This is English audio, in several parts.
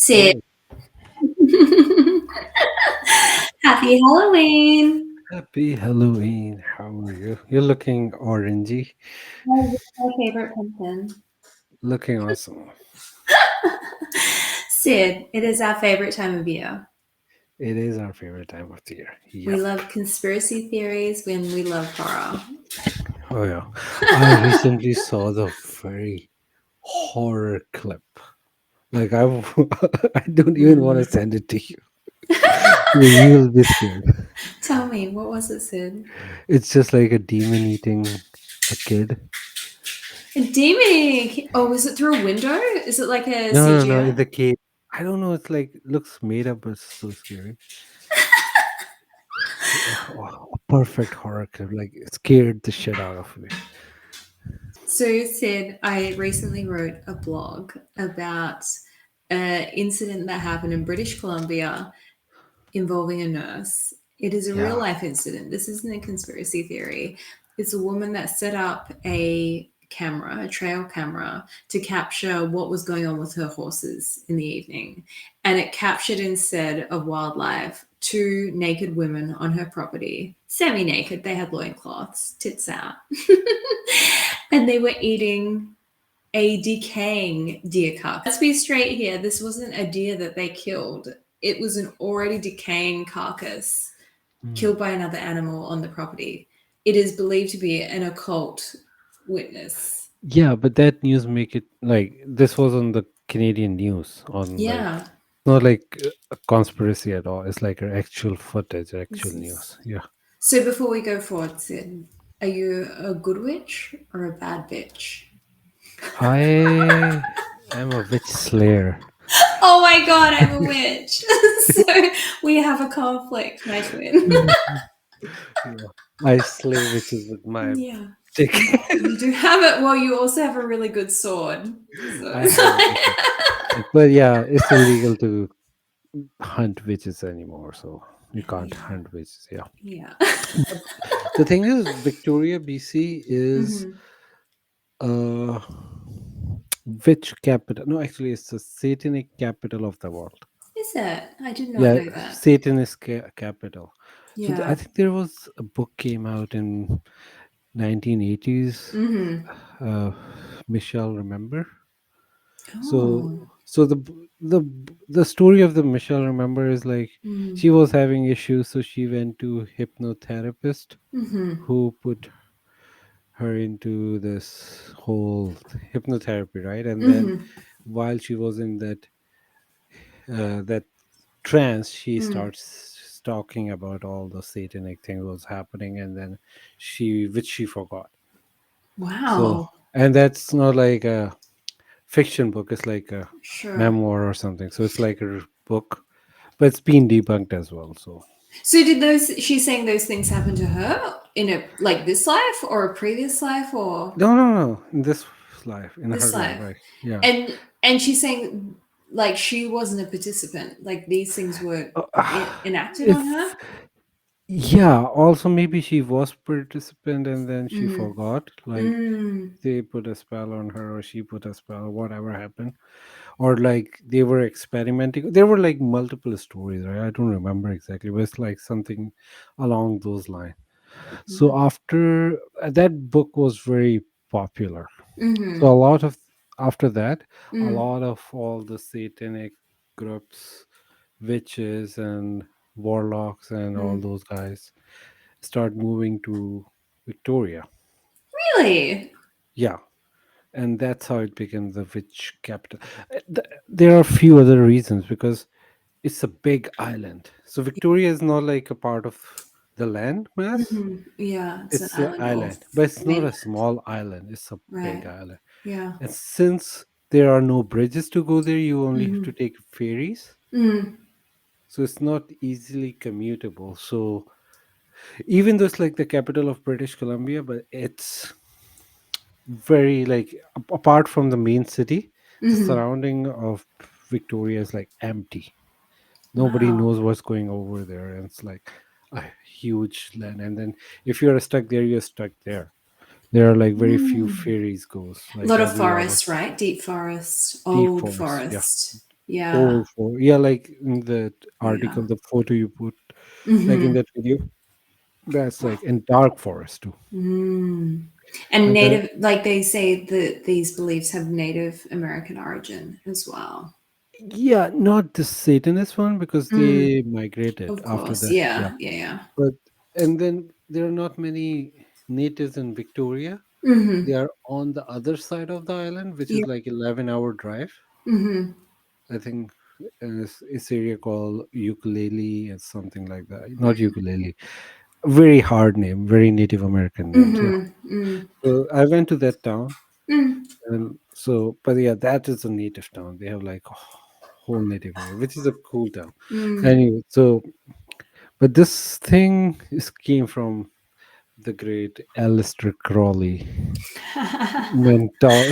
Sid. Oh, Happy Halloween. happy Halloween. How are you? You're looking orangey, What's my favorite pumpkin? looking awesome. Sid, it is our favorite time of year. It is our favorite time of the year. We Yep. love conspiracy theories when we love horror. Oh, yeah. I recently saw the very horror clip. Like, I don't even want to Mm. send it to you. You'll be scared. Tell me, what was it, Sid? It's just like a demon eating a kid. A demon. Oh, was it through a window? Is it like a No, no, no, in CGI? the cave. I don't know. It's like, looks made up, but it's so scary. A perfect horror clip. Like, it scared the shit out of me. So, Sid, I recently wrote a blog about an incident that happened in British Columbia involving a nurse. It is a real Yeah. life incident. This isn't a conspiracy theory. It's a woman that set up a camera, a trail camera, to capture what was going on with her horses in the evening. And it captured instead of wildlife two naked women on her property, semi naked. They had loincloths, tits out. And they were eating a decaying deer carcass. Let's be straight here. This wasn't a deer that they killed. It was an already decaying carcass Hmm. killed by another animal on the property. It is believed to be an occult witness. Yeah, but that news make it like this was on the Canadian news on like Yeah. not like a conspiracy at all. It's like an actual footage, actual This is. news. Yeah. So before we go forward, Sid, are you a good witch or a bad bitch? I am a witch slayer. Oh my god, I'm a witch. So we have a conflict, my twin. Yeah. I slay witches with my Yeah. dick. You do have it. Well, you also have a really good sword. So I it's have a good like, but yeah, it's illegal to hunt witches anymore, so you can't yeah, hunt witches. Yeah. yeah. But the thing is, Victoria, BC is Hmm. uh which capital? No, actually, it's the satanic capital of the world. Is it? I did not Yeah, know that. Satan is capital. So I Yeah. think there was a book came out in 1980s. Hmm. Uh, Michelle, remember? So, Oh. so the story of the Michelle, remember, is like Mm. she was having issues, so she went to hypnotherapist Hmm. who put her into this whole hypnotherapy, right? And then Hmm. while she was in that trance, she Mm. starts talking about all the satanic thing was happening, and then which she forgot. So, Wow. and that's not like a fiction book; it's like a Sure. memoir or something. So it's like a book, but it's been debunked as well. So So did those? She's saying those things happen to her in a like this life or a previous life or no, no, no. In this life, in her this life, life, right? Yeah. and she's saying like she wasn't a participant. Like these things were enacted on her. It's yeah. Also, maybe she was participant and then she Mm. forgot. Like Mm. they put a spell on her, or she put a spell, or whatever happened, or like they were experimenting. There were like multiple stories, right? I don't remember exactly, but it's like something along those lines. So Mm. after that book was very popular, so Mm. a lot of after that, a Mm. lot of all the satanic groups, witches and warlocks and all Mm. those guys start moving to Victoria. Really? Yeah, and that's how it became the witch capital. There are a few other reasons because it's a big island. So Victoria is not like a part of the land mass. Hmm. Yeah, it's an It's an island island, off but it's not a mainland. small island. It's a big Right. island. Yeah. And since there are no bridges to go there, you only have to Hmm. take ferries. Mm. So it's not easily commutable. So even though it's like the capital of British Columbia, but it's very like apart from the main city, the Hmm. surrounding of Victoria is like empty. Nobody Wow. knows what's going over there, and it's like a huge land. And then if you're stuck there, you're stuck there. There are like very few Mm. ferries goes A like lot of every forest, hour. right? Deep forest, Deep old forest, yeah, forest. Yeah. old photo. Yeah, like in the Yeah. article, the photo you put, like in Mm-hmm. that video, that's like in dark forest too. Mm. And And then, Native, like they say that these beliefs have Native American origin as well. yeah, not the Satanist one because Mm. they migrated Of after course. that. Yeah, Yeah. Yeah. Yeah. but and then there are not many natives in Victoria. They Mm-hmm. are on the other side of the island, which Yeah. is like 11-hour drive. Mm-hmm. I think it's area called ukulele and something like that. Not ukulele. Very hard name, very Native American name. So, Mm-hmm. Mm. so I went to that town, Mm. and so, but yeah, that is a native town. They have like a whole native area, which is a cool town. Mm. Anyway, so but this thing is came from the great Aleister Crowley mental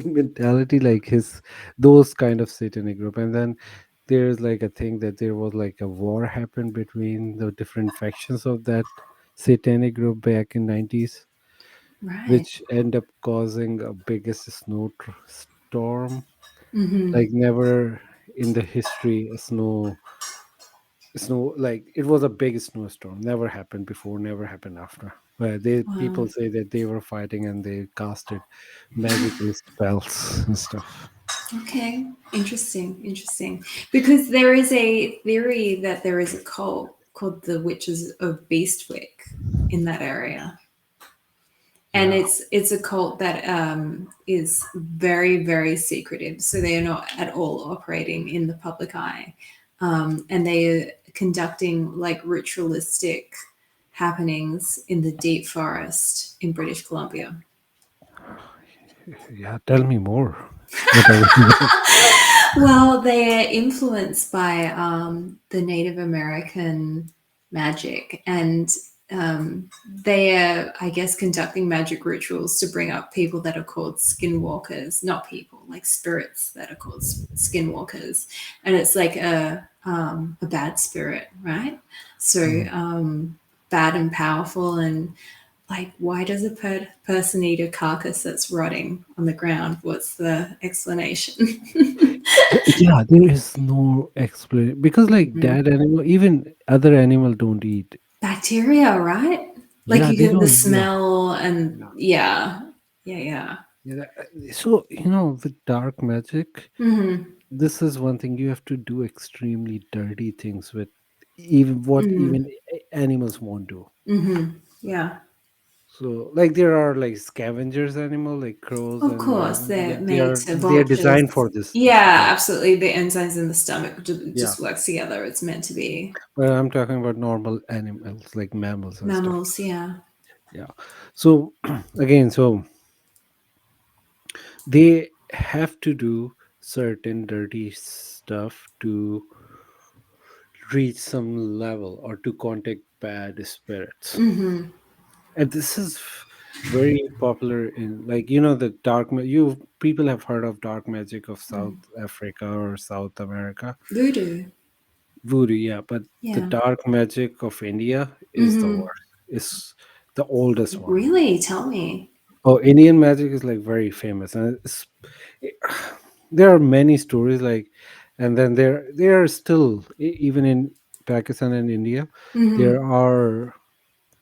mentality, like his those kind of satanic group. And then there's like a thing that there was like a war happened between the different factions of that satanic group back in 90s, Right. which end up causing a biggest storm Mm-hmm. like never in the history. A snow, like it was a big snowstorm, never happened before, never happened after, where they Wow. people say that they were fighting and they casted magical spells and stuff. Okay. Interesting. Interesting. Because there is a theory that there is a cult called the Witches of Beastwick in that area. And Yeah. it's a cult that is very very secretive, so they are not at all operating in the public eye, and they are conducting like ritualistic happenings in the deep forest in British Columbia. Yeah, tell me more. Whatever. Well, they are influenced by the Native American magic, and they are, I guess, conducting magic rituals to bring up people that are called skinwalkers, not people, like spirits that are called skinwalkers, and it's like a bad spirit, right? So Mm. bad and powerful, and like, why does a person eat a carcass that's rotting on the ground? What's the explanation? Yeah, there is no explanation because like Mm. that animal, even other animal don't eat. Bacteria, right? Like Yeah, you they get the don't. Yeah, smell, and yeah, yeah, yeah, yeah. yeah. So with dark magic, Mm-hmm. this is one thing you have to do extremely dirty things with, even what Mm-hmm. even animals won't do. Mm-hmm. Yeah. So like there are like scavengers animal like crows Of and course, raven. they're Yeah, they made are to they are designed vultures. for this stuff. Yeah, Yeah, absolutely. The enzymes in the stomach yeah. just works together. It's meant to be But I'm talking about normal animals like mammals and stuff. mammals. Yeah. Yeah. So again, so they have to do certain dirty stuff to reach some level or to contact bad spirits. Mm-hmm. And this is very popular in like the you people have heard of dark magic of South Africa or South America. Voodoo. Voodoo, yeah, but the Yeah. dark magic of India is the Mm-hmm. worst. Is the oldest one. Really? Tell me. Oh, Indian magic is like very famous, and it- there are many stories like, and then there are still even in Pakistan and India, Mm-hmm. there are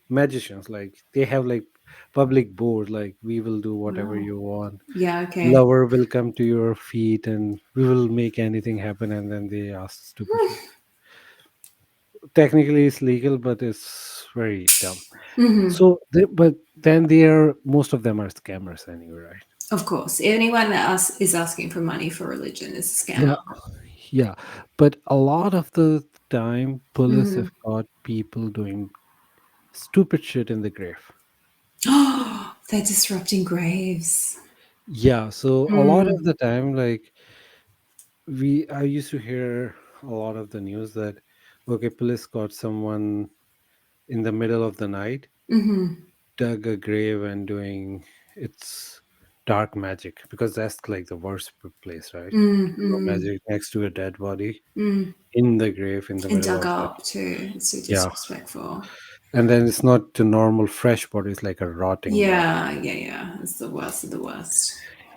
magicians like they have like public board like we will do whatever Wow. you want. Yeah. Okay. Lover will come to your feet and we will make anything happen, and then they ask stupid shit. Technically it's legal but it's very dumb. Mm-hmm. So but then they are most of them are scammers anyway, right? Of course, anyone that is asking for money for religion is a Yeah, scammer. yeah, but a lot of the time police Mm-hmm. have caught people doing stupid shit in the grave. Oh, they're disrupting graves. Yeah, so a lot of Mm. the time like I used to hear a lot of the news that okay, police caught someone in the middle of the night, Mm-hmm. dug a grave and doing it's dark magic because that's like the worst place, right? No Mm-hmm. magic next to a dead body Mm. in the grave in the And middle dug of it. up too. It's so Yeah, disrespectful. and then it's not the normal fresh body; it's like a rotting body. Yeah, yeah, yeah. It's the worst of the worst.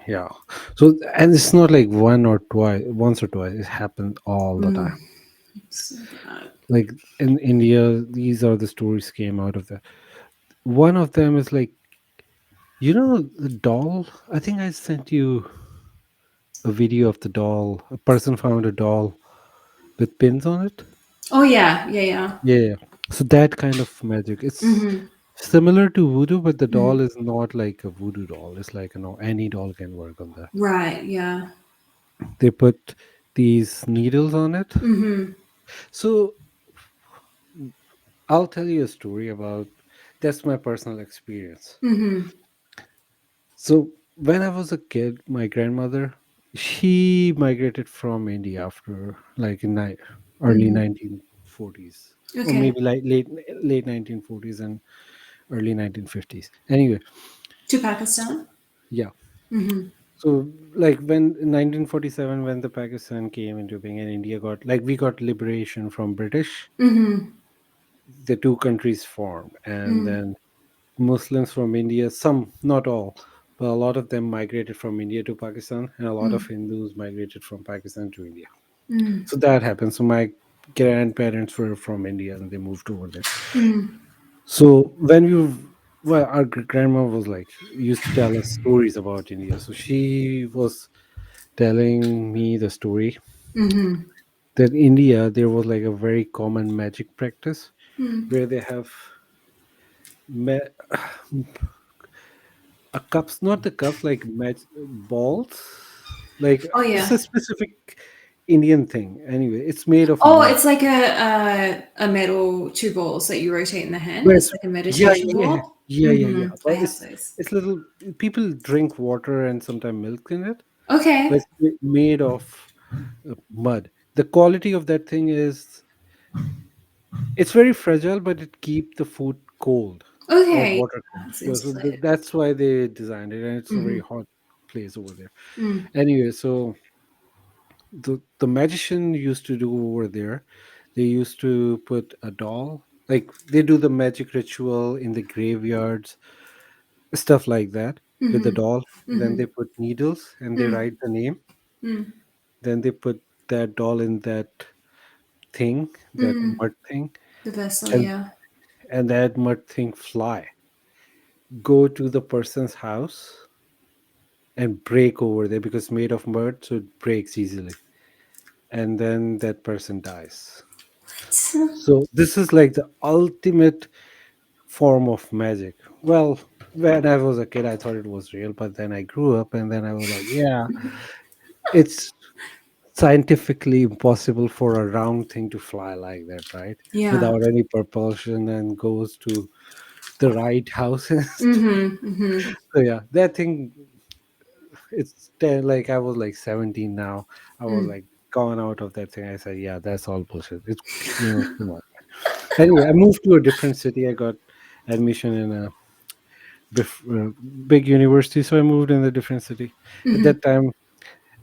Yeah. So, and it's not like once or twice. It happened all the Mm, time. so bad. Like in India, these are the stories came out of that. One of them is like, the doll. I think I sent you a video of the doll. A person found a doll with pins on it. Oh yeah, yeah, yeah. Yeah. Yeah. So that kind of magic. It's Mm-hmm. similar to voodoo, but the Mm. doll is not like a voodoo doll. It's like, any doll can work on that. Right. Yeah. They put these needles on it. Mm-hmm. So I'll tell you a story about that's my personal experience. Mm-hmm. So when I was a kid, my grandmother, she migrated from India after like in early Mm-hmm. 1940s, or Okay. maybe like late 1940s and early 1950s. Anyway, To Pakistan. yeah. Mm-hmm. So like when in 1947, when the Pakistan came into being and India got like we got liberation from British, Mm-hmm. the two countries formed, and Mm. then Muslims from India, some, not all, but a lot of them migrated from India to Pakistan, and a lot of Mm. Hindus migrated from Pakistan to India. Mm. So that happened. So my grandparents were from India and they moved over there. Mm. So well, our grandma was like, used to tell us stories about India. So she was telling me the story Mm-hmm. that India, there was like a very common magic practice Mm. where they have ma- a cups, not the cups, like balls, like Oh it's yeah. a specific Indian thing. Anyway, it's made of Oh, mud. it's like a metal two balls that you rotate in the hand. But It's it's, like a yeah, meditation yeah, yeah, ball. yeah, yeah, yeah. Mm-hmm. I But have it's those. it's little, people drink water and sometimes milk in it, but Okay. it's made of mud. The quality of that thing is it's very fragile, but it keep the food cold or Okay. water cold. It's Yeah, so insulated. that's why they designed it, and it's a very Mm-hmm. hot place over there. Mm. Anyway, so the magician used to do over there, they used to put a doll, like they do the magic ritual in the graveyards, stuff like that, with the Mm-hmm. doll. Then Mm-hmm. they put needles and they Mm. write the name. Mm. Then they put that doll in that thing, that Mm. mud thing, The vessel, and yeah. that mud thing fly, go to the person's house and break over there because it's made of mud, so it breaks easily, and then that person dies. So this is like the ultimate form of magic. Well, when I was a kid, I thought it was real, but then I grew up and then I was like, yeah, it's scientifically impossible for a round thing to fly like that, right? Yeah. Without any propulsion and goes to the right house and stuff. Mm-hmm. Mm-hmm. So yeah, that thing, it's like I was like 17 now. I was Mm. like gone out of that thing. I said, yeah, that's all bullshit. It's, come on. Anyway, I moved to a different city. I got admission in a big university, so I moved in a different city. At Mm-hmm. that time,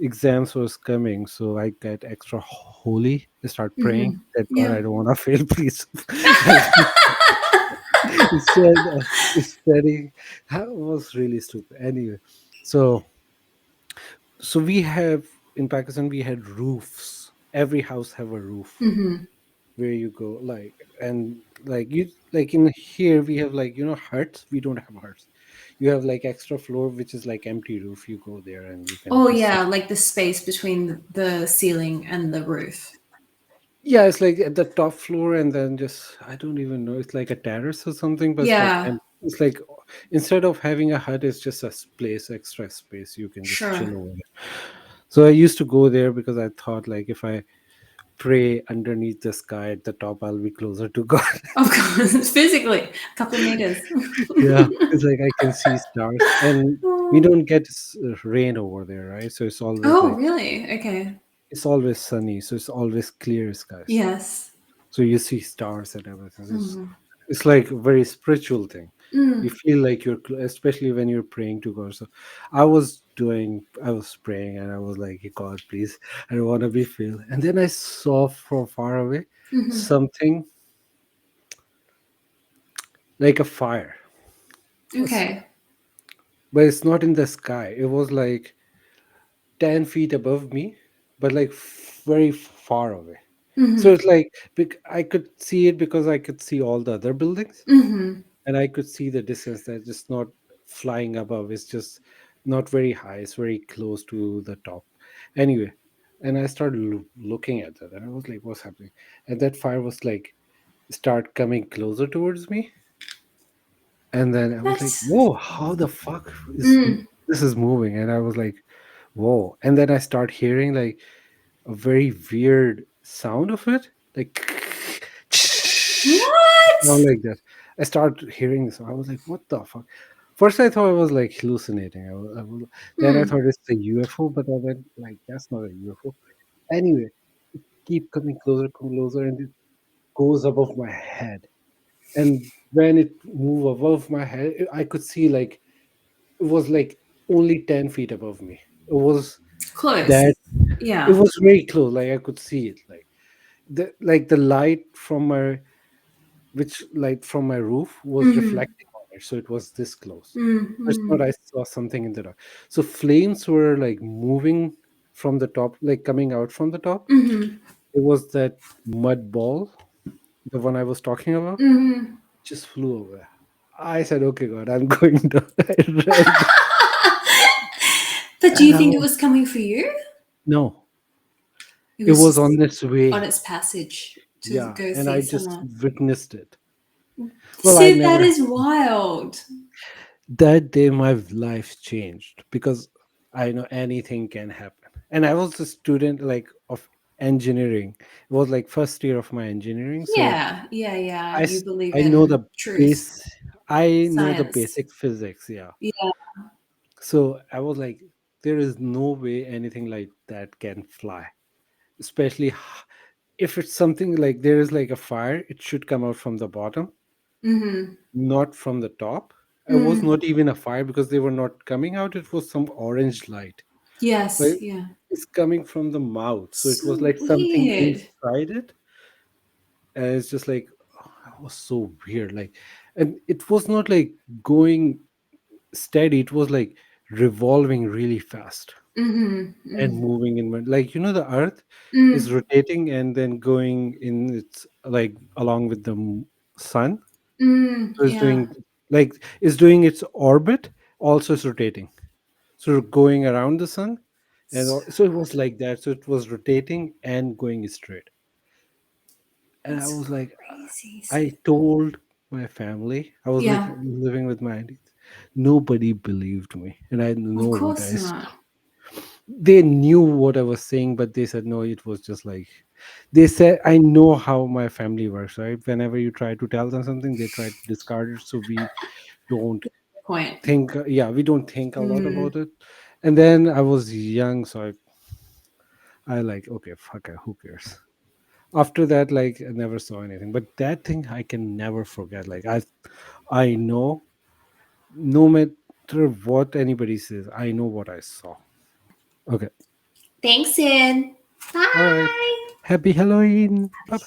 exams was coming, so I got extra holy. I start praying Mm-hmm. that God, Yeah. I don't want to fail, please. instead of studying, that was really stupid. Anyway, so we have in Pakistan we had roofs. Every house have a roof Mm-hmm. where you go, like, and like you, like in here we have like, huts. We don't have huts. You have like extra floor which is like empty roof. You go there and you can Oh just sit. yeah, like the space between the ceiling and the roof. Yeah, it's like at the top floor, and then just, I don't even know, it's like a terrace or something, but it's like Yeah, it's like instead of having a hut, it's just a place, extra space you can just sure. chill over there. So I used to go there because I thought like if I pray underneath the sky at the top, I'll be closer to God. Of course, physically, a couple of meters. Yeah, it's like I can see stars, and we don't get rain over there, right? So it's always Oh, like really? Okay. it's always sunny, so it's always clear skies. Yes. So you see stars and everything. Mm-hmm. It's like a very spiritual thing. You Mm. feel like you're especially when you're praying to God. So I was praying and I was like, "Hey, God, please, I don't want to be filled." And then I saw from far away Mm-hmm. something like a fire. S- Okay. but it's not in the sky. It was like 10 feet above me, but like very far away. So Mm-hmm. it's like I could see it because I could see all the other buildings, Mm-hmm. and I could see the distance that's just not flying above. It's just not very high. It's very close to the top. Anyway, and I started looking at that, and I was like, "What's happening?" And that fire was like start coming closer towards me, and then I was like, That's "Whoa, how the fuck is mm. this is moving?" And I was like, "Whoa!" And then I start hearing like a very weird sound of it, like sound What? like that. I started hearing this. I was like, "What the fuck?" First, I thought I was like hallucinating. Then I Mm. thought it's a UFO, but I went like, "That's not a UFO." Anyway, keep coming closer, and it goes above my head. And when it moved above my head, I could see like it was like only 10 feet above me. It was Close. that. It Yeah. was very close. Like I could see it. The light from my which light from my roof was Mm-hmm. reflecting on it, so it was this close. It's Mm-hmm. not I saw something in the dark. So flames were like moving from the top, like coming out from the top. Mm-hmm. It was that mud ball, the one I was talking about, Mm-hmm. just flew away. I said, "Okay, God, I'm going down." I ran, But do and you I think it was was coming for you? no, It it was was just on its on way. its passage to Yeah, go and see I just someone. witnessed it. Well, I See, that never is wild. that day my life changed because I know anything can happen. And I was a student like of engineering. It was like first year of my engineering, so Yeah, yeah, yeah. I You s- believe I know in the truth, base I know the science. basic physics, yeah. Yeah. So I was like, there is no way anything like that can fly, especially if it's something like there is like a fire, it should come out from the bottom, Mm-hmm. not from the top. It was Mm. not even a fire because they were not coming out. It was some orange light, but Yes, yeah. it's coming from the mouth. So it was So like something weird. inside it, and it's just like oh, that was so weird. Like, and it was not like going steady. It was like revolving really fast Mm-hmm. and Mm. moving in like the earth is Mm. rotating and then going in its like along with the sun. Mm. So it's Yeah. doing like it's doing its orbit, also it's rotating, so going around the sun. And So so it was like that, so it was rotating and going straight. And I that's was like, crazy, I Sid. told my family, I was Yeah, living with my aunties. Nobody believed me, and I know of what course I not. they knew what I was saying, but they said no, it was just like they said. I know how my family works, right? Whenever you try to tell them something, they try to discard it. So we don't Point. think, yeah, we don't think a lot Mm. about it. And then I was young, so I like, okay, fuck it, who cares? After that, like, I never saw anything. But that thing I can never forget. Like, I know, no matter what anybody says, I know what I saw. Okay, Thanks, Sid. all right. Bye. Happy Halloween. Bye bye.